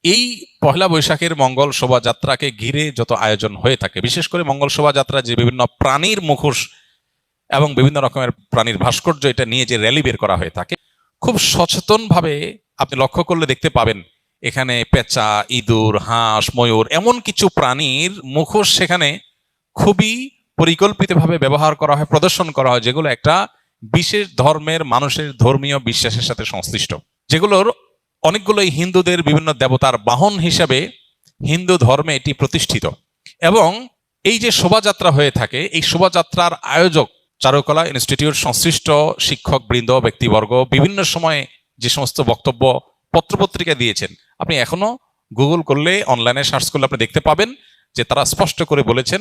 এই পহেলা বৈশাখের মঙ্গল শোভাযাত্রাকে ঘিরে যত আয়োজন হয়ে থাকে, বিশেষ করে মঙ্গল শোভাযাত্রা যে বিভিন্ন প্রাণীর মুখোশ এবং বিভিন্ন রকমের প্রাণীর ভাস্কর্য এটা নিয়ে যে র্যালি বের করা হয়ে থাকে, খুব সচেতনভাবে আপনি লক্ষ্য করলে দেখতে পাবেন এখানে পেঁচা, ইঁদুর, হাঁস, ময়ূর এমন কিছু প্রাণীর মুখোশ সেখানে খুবই পরিকল্পিতভাবে ব্যবহার করা হয়, প্রদর্শন করা হয়, যেগুলো একটা বিশেষ ধর্মের মানুষের ধর্মীয় বিশ্বাসের সাথে সংশ্লিষ্ট, যেগুলোর অনেকগুলোই হিন্দুদের বিভিন্ন দেবতার বাহন হিসাবে হিন্দু ধর্মে এটি প্রতিষ্ঠিত। এবং এই যে শোভাযাত্রা হয়ে থাকে, এই শোভাযাত্রার আয়োজক চারুকলা ইনস্টিটিউট সংশ্লিষ্ট শিক্ষক বৃন্দ, ব্যক্তিবর্গ বিভিন্ন সময়ে যে সমস্ত বক্তব্য পত্রপত্রিকা দিয়েছেন, আপনি এখনো গুগল করলে, অনলাইনে সার্চ করলে আপনি দেখতে পাবেন যে তারা স্পষ্ট করে বলেছেন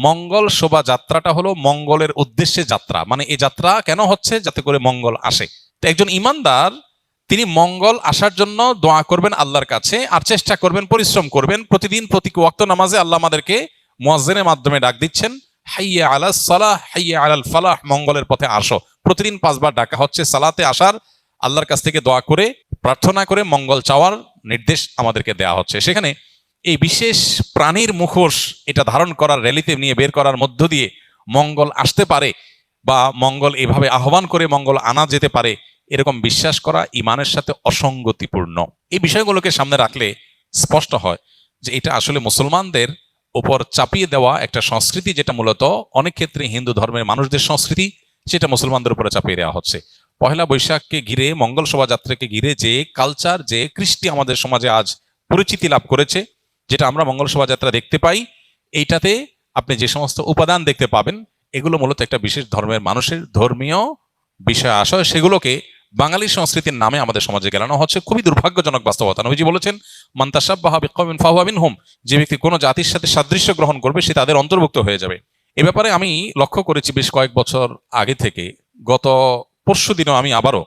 মঙ্গল শোভাযাত্রাটা হলো মঙ্গলের উদ্দেশ্যে যাত্রা। মানে এই যাত্রা কেন হচ্ছে? যাতে করে মঙ্গল আসে। তো একজন ইমানদার তিনি মঙ্গল আসার জন্য দোয়া করবেন আল্লাহর কাছে, আর চেষ্টা করবেন, পরিশ্রম করবেন। প্রতিদিন প্রতি ওয়াক্ত নামাজে আল্লাহ আমাদেরকে মুয়াজ্জিনের মাধ্যমে ডাক দিচ্ছেন, হাইয়া আলাস সালাহ, হাইয়া আলাল ফালাহ, মঙ্গলের পথে আসো। প্রতিদিন 5 বার ডাকা হচ্ছে সালাতে আসার, আল্লাহর কাছ থেকে দোয়া করে প্রার্থনা করে মঙ্গল চাওয়ার নির্দেশ আমাদেরকে দেওয়া হচ্ছে। সেখানে এই বিশেষ প্রাণীর মুখোশ এটা ধারণ করার, র্যালিতে নিয়ে বের করার মধ্য দিয়ে মঙ্গল আসতে পারে বা মঙ্গল এভাবে আহ্বান করে মঙ্গল আনা যেতে পারে, এরকম বিশ্বাস করা ইমানের সাথে অসঙ্গতিপূর্ণ। এই বিষয়গুলোকে সামনে রাখলে স্পষ্ট হয় যে এটা আসলে মুসলমানদের উপর চাপিয়ে দেওয়া একটা সংস্কৃতি, যেটা মূলত অনেক ক্ষেত্রে হিন্দু ধর্মের মানুষদের সংস্কৃতি, সেটা মুসলমানদের উপরে চাপিয়ে দেওয়া হচ্ছে। পহেলা বৈশাখকে ঘিরে, মঙ্গল শোভাযাত্রাকে ঘিরে যে কালচার, যে কৃষ্টি আমাদের সমাজে আজ পরিচিতি লাভ করেছে, যেটা আমরা মঙ্গল শোভাযাত্রা দেখতে পাই, এইটাতে আপনি যে সমস্ত উপাদান দেখতে পাবেন, এগুলো মূলত একটা বিশেষ ধর্মের মানুষের ধর্মীয় বিষয় আশয়, সেগুলোকে বাঙালি সংস্কৃতির নামে আমাদের সমাজে গেলানো হচ্ছে। খুবই দুর্ভাগ্যজনক বাস্তবতা। নবীজি বলেছেন, মান তাশাব্বাহা বিকওমিন ফাহুয়া মিনহুম, যে ব্যক্তি কোনো জাতির সাথে সাদৃশ্য গ্রহণ করবে সে তাদের অন্তর্ভুক্ত হয়ে যাবে। এ ব্যাপারে আমি লক্ষ্য করেছি বেশ কয়েক বছর আগে থেকে। গত পরশু দিনও আমি আবারও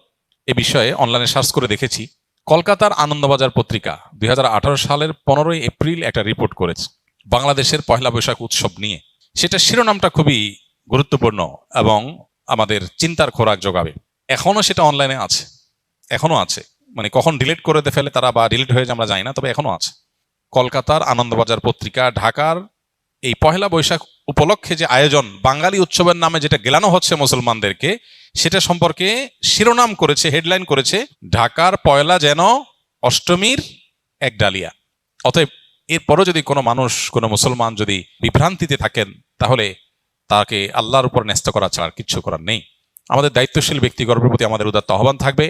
এ বিষয়ে অনলাইনে সার্চ করে দেখেছি। কলকাতার আনন্দবাজার পত্রিকা 2018 সালের 15ই এপ্রিল একটা রিপোর্ট করেছে বাংলাদেশের পহেলা বৈশাখ উৎসব নিয়ে। সেটা শিরোনামটা খুবই গুরুত্বপূর্ণ এবং আমাদের চিন্তার খোরাক যোগাবে। এখনো সেটা অনলাইনে আছে, এখনো আছে। মানে কখন ডিলিট করে ফেলে তারা বা ডিলিট হয়ে যায় আমরা জানি না, তবে এখনো আছে। কলকাতার আনন্দবাজার পত্রিকা ঢাকার এই পহেলা বৈশাখ উপলক্ষে যে আয়োজন, বাঙালি উৎসবের নামে যেটা গেলানো হচ্ছে মুসলমানদেরকে, সেটা সম্পর্কে শিরোনাম করেছে, হেডলাইন করেছে, ঢাকার পয়লা যেন অষ্টমীর এক ডালিয়া। অতএব এরপরও যদি কোনো মানুষ, কোনো মুসলমান যদি বিভ্রান্তিতে থাকেন, তাহলে তাকে আল্লাহর উপর ন্যস্ত করা ছাড়া কিচ্ছু করার নেই। আমাদের দায়িত্বশীল ব্যক্তিগণের প্রতি আমাদের উদাত্ত আহ্বান থাকবে,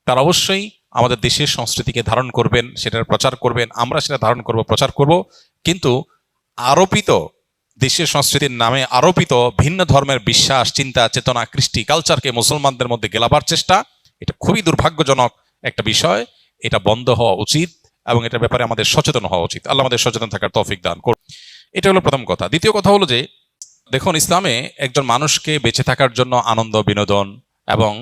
তারা অবশ্যই আমাদের দেশের সংস্কৃতিকে ধারণ করবেন, সেটার প্রচার করবেন, আমরা সেটা ধারণ করব, প্রচার করব। কিন্তু আরোপিত দেশের সংস্কৃতির নামে আরোপিত ভিন্ন ধর্মের বিশ্বাস, চিন্তা, চেতনা, কৃষ্টি, কালচারকে মুসলমানদের মধ্যে গেলাবার চেষ্টা, এটা খুবই দুর্ভাগ্যজনক একটা বিষয়। এটা বন্ধ হওয়া উচিত এবং এটার ব্যাপারে আমাদের সচেতন হওয়া উচিত। আল্লাহ আমাদের সচেতন থাকার তৌফিক দান করুন। এটা হলো প্রথম কথা। দ্বিতীয় কথা হলো যে, দেখুন, ইসলামে একজন মানুষকে বেঁচে থাকার জন্য আনন্দ, বিনোদন এবং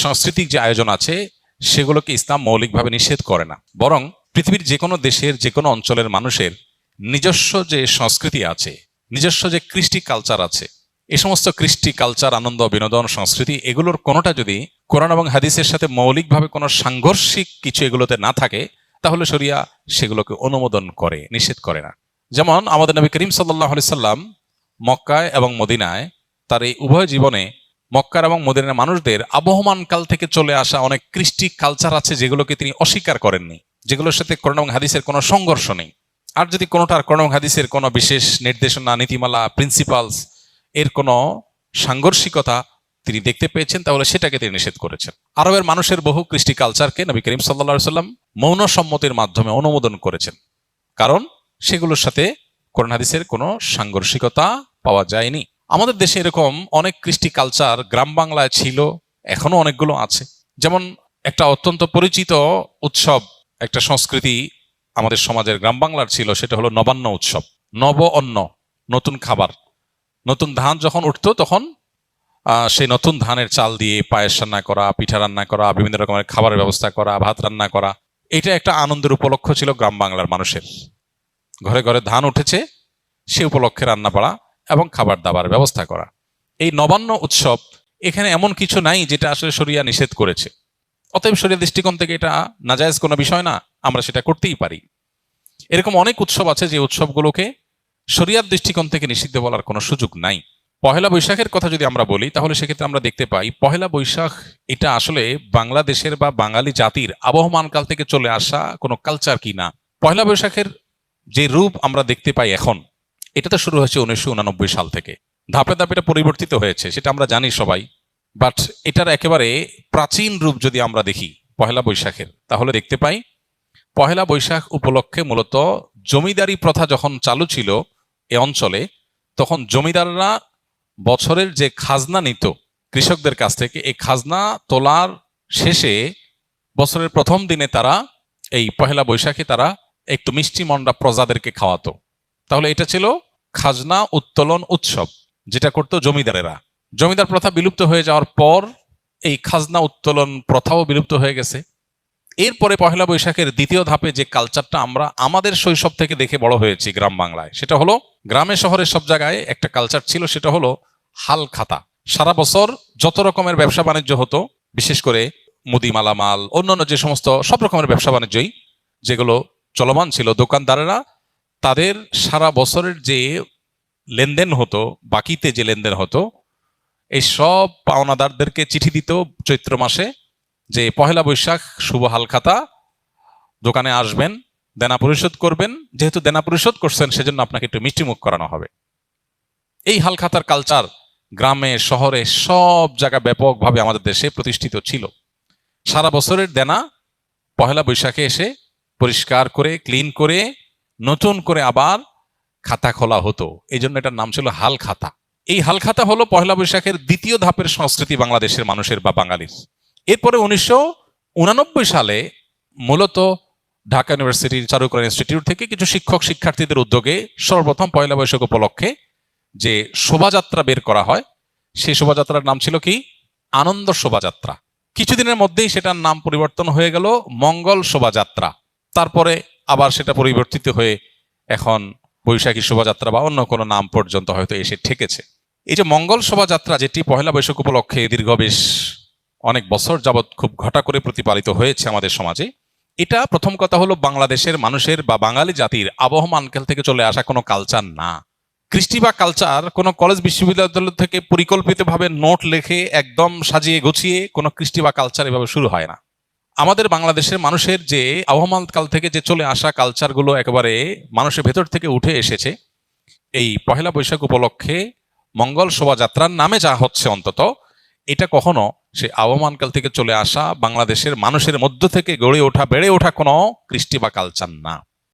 সাংস্কৃতিক যে আয়োজন আছে, সেগুলোকে ইসলাম মৌলিকভাবে নিষেধ করে না। বরং পৃথিবীর যে কোনো দেশের, যে কোনো অঞ্চলের মানুষের নিজস্ব যে সংস্কৃতি আছে, নিজস্ব যে কৃষ্টি কালচার আছে, এই সমস্ত কৃষ্টি কালচার, আনন্দ, বিনোদন, সংস্কৃতি, এগুলোর কোনোটা যদি কোরআন এবং হাদিসের সাথে মৌলিকভাবে কোনো সাংঘর্ষিক কিছু এগুলোতে না থাকে, তাহলে শরিয়া সেগুলোকে অনুমোদন করে, নিষেধ করে না। যেমন আমাদের নবী করিম সাল্লাল্লাহু আলাইহি সাল্লাম মক্কায় এবং মদিনায় তার এই উভয় জীবনে মক্কার এবং মদিনার মানুষদের আবহমান কাল থেকে চলে আসা অনেক কৃষ্টি কালচার আছে, যেগুলোকে তিনি অস্বীকার করেননি, যেগুলোর সাথে কোরআন এবং হাদিসের কোনো সংঘর্ষ নেই। আর যদি কোনোটার কোরআন এবং হাদিসের কোনো বিশেষ নির্দেশনা, নীতিমালা, প্রিন্সিপালস এর কোনো সাংঘর্ষিকতা তিনি দেখতে পেয়েছেন, তাহলে সেটাকে তিনি নিষেধ করেছেন। আরবের মানুষের বহু কৃষ্টি কালচারকে নবী করিম সাল্লাল্লাহু আলাইহি সাল্লাম মৌন সম্মতির মাধ্যমে অনুমোদন করেছেন, কারণ সেগুলোর সাথে কোরআন হাদিসের কোনো সাংঘর্ষিকতা পাওয়া যায়নি। আমাদের দেশে এরকম অনেক কৃষ্টি কালচার গ্রাম বাংলায় ছিল, এখনো অনেকগুলো আছে। যেমন একটা অত্যন্ত পরিচিত উৎসব, একটা সংস্কৃতি আমাদের সমাজের গ্রাম বাংলার ছিল, সেটা হলো নবান্ন উৎসব। নব অন্ন, নতুন খাবার। নতুন ধান যখন উঠতো তখন সেই নতুন ধানের চাল দিয়ে পায়েস রান্না করা, পিঠা রান্না করা, বিভিন্ন রকমের খাবারের ব্যবস্থা করা, ভাত রান্না করা, এটা একটা আনন্দের উপলক্ষ ছিল গ্রাম বাংলার মানুষের। ঘরে ঘরে ধান উঠেছে, সে উপলক্ষে রান্না করা এবং খাবার দাবার ব্যবস্থা করা। এই নবান্ন উৎসব, এখানে এমন কিছু নাই যেটা আসলে শরিয়া নিষেধ করেছে। অতএব শরিয়া দৃষ্টিকোণ থেকে এটা নাজায়েজ কোনো বিষয় না, আমরা সেটা করতেই পারি। এরকম অনেক উৎসব আছে যে উৎসবগুলোকে শরিয়াত দৃষ্টিকোণ থেকে নিষিদ্ধ বলার কোনো সুযোগ নাই। পহেলা বৈশাখের কথা যদি আমরা বলি তাহলে সেক্ষেত্রে আমরা দেখতে পাই পহেলা বৈশাখ এটা আসলে বাংলাদেশের বা বাঙালি জাতির আবহমানকাল থেকে চলে আসা কোনো কালচার কি না। পহেলা বৈশাখের যে রূপ আমরা দেখতে পাই এখন, এটা তো শুরু হয়েছে 1989 সাল থেকে। ধাপে ধাপে এটা পরিবর্তিত হয়েছে, সেটা আমরা জানি সবাই। বাট এটার একেবারে প্রাচীন রূপ যদি আমরা দেখি পহেলা বৈশাখের, তাহলে দেখতে পাই পহেলা বৈশাখ উপলক্ষে মূলত জমিদারি প্রথা যখন চালু ছিল এ অঞ্চলে, তখন জমিদাররা বছরের যে খাজনা নিত কৃষকদের কাছ থেকে, এই খাজনা তোলার শেষে বছরের প্রথম দিনে তারা এই পহেলা বৈশাখে তারা একটু মিষ্টি মন্ডা প্রজাদেরকে খাওয়াতো। তাহলে এটা ছিল খাজনা উত্তোলন উৎসব, যেটা করতো জমিদারেরা। জমিদার প্রথা বিলুপ্ত হয়ে যাওয়ার পর এই খাজনা উত্তোলন প্রথাও বিলুপ্ত হয়ে গেছে। এরপরে পহেলা বৈশাখের দ্বিতীয় ধাপে যে কালচারটা আমরা আমাদের শৈশব থেকে দেখে বড় হয়েছি গ্রাম বাংলায়, সেটা হলো গ্রামে শহরে সব জায়গায় একটা কালচার ছিল, সেটা হলো হাল খাতা। সারা বছর যত রকমের ব্যবসা বাণিজ্য হতো, বিশেষ করে মুদি মালামাল অন্যান্য যে সমস্ত সব রকমের ব্যবসা বাণিজ্যই যেগুলো চলমান ছিল, দোকানদারেরা তাদের সারা বছরের যে লেনদেন হতো, বাকিতে যে লেনদেন হতো, এই সব পাওনাদারদেরকে চিঠি দিত চৈত্র মাসে যে পহেলা বৈশাখ শুভ হালখাতা, দোকানে আসবেন, দেনা পরিশোধ করবেন, যেহেতু দেনা পরিশোধ করছেন সেজন্য আপনাকে একটু মিষ্টিমুখ করানো হবে। এই হালখাতার কালচার গ্রামে শহরে সব জায়গায় ব্যাপকভাবে আমাদের দেশে প্রতিষ্ঠিত ছিল। সারা বছরের দেনা পহেলা বৈশাখে এসে পরিষ্কার করে ক্লিন করে নতুন করে আবার খাতা খোলা হতো, এই জন্য এটার নাম ছিল হাল খাতা। এই হাল খাতা হলো পহেলা বৈশাখের দ্বিতীয় ধাপের সংস্কৃতি বাংলাদেশের মানুষের বা বাঙালির। এরপরে 1989 সালে মূলত ঢাকা ইউনিভার্সিটির চারুকলা ইনস্টিটিউট থেকে কিছু শিক্ষক শিক্ষার্থীদের উদ্যোগে সর্বপ্রথম পয়লা বৈশাখ উপলক্ষে যে শোভাযাত্রা বের করা হয়, সেই শোভাযাত্রার নাম ছিল কি আনন্দ শোভাযাত্রা। কিছুদিনের মধ্যেই সেটার নাম পরিবর্তন হয়ে গেল মঙ্গল শোভাযাত্রা। তারপরে আবার সেটা পরিবর্তিত হয়ে এখন বৈশাখী শোভাযাত্রা বা অন্য কোনো নাম পর্যন্ত হয়তো এসে ঠেকেছে। এই যে মঙ্গল শোভাযাত্রা, যেটি পহেলা বৈশাখ উপলক্ষে দীর্ঘ বেশ অনেক বছর যাবৎ খুব ঘটা করে প্রতিপালিত হয়েছে আমাদের সমাজে, এটা প্রথম কথা হলো বাংলাদেশের মানুষের বা বাঙালি জাতির আবহমানকাল থেকে চলে আসা কোনো কালচার না। কৃষ্টি বা কালচার কোনো কলেজ বিশ্ববিদ্যালয় থেকে পরিকল্পিতভাবে নোট লেখে একদম সাজিয়ে গুছিয়ে কোনো কৃষ্টি বা কালচার এভাবে শুরু হয় না। আমাদের বাংলাদেশের মানুষের যে আবহমানকাল থেকে যে চলে আসা কালচারগুলো একেবারে মানুষের ভেতর থেকে উঠে এসেছে, এই পহেলা বৈশাখ উপলক্ষে মঙ্গল শোভাযাত্রার নামে যা হচ্ছে অন্তত, এটা কখনো সে আবহমানকাল থেকে চলে আসা বাংলাদেশের মানুষের মধ্য থেকে গড়ে ওঠা বেড়ে ওঠা কোনো কৃষ্টি বা কালচার না।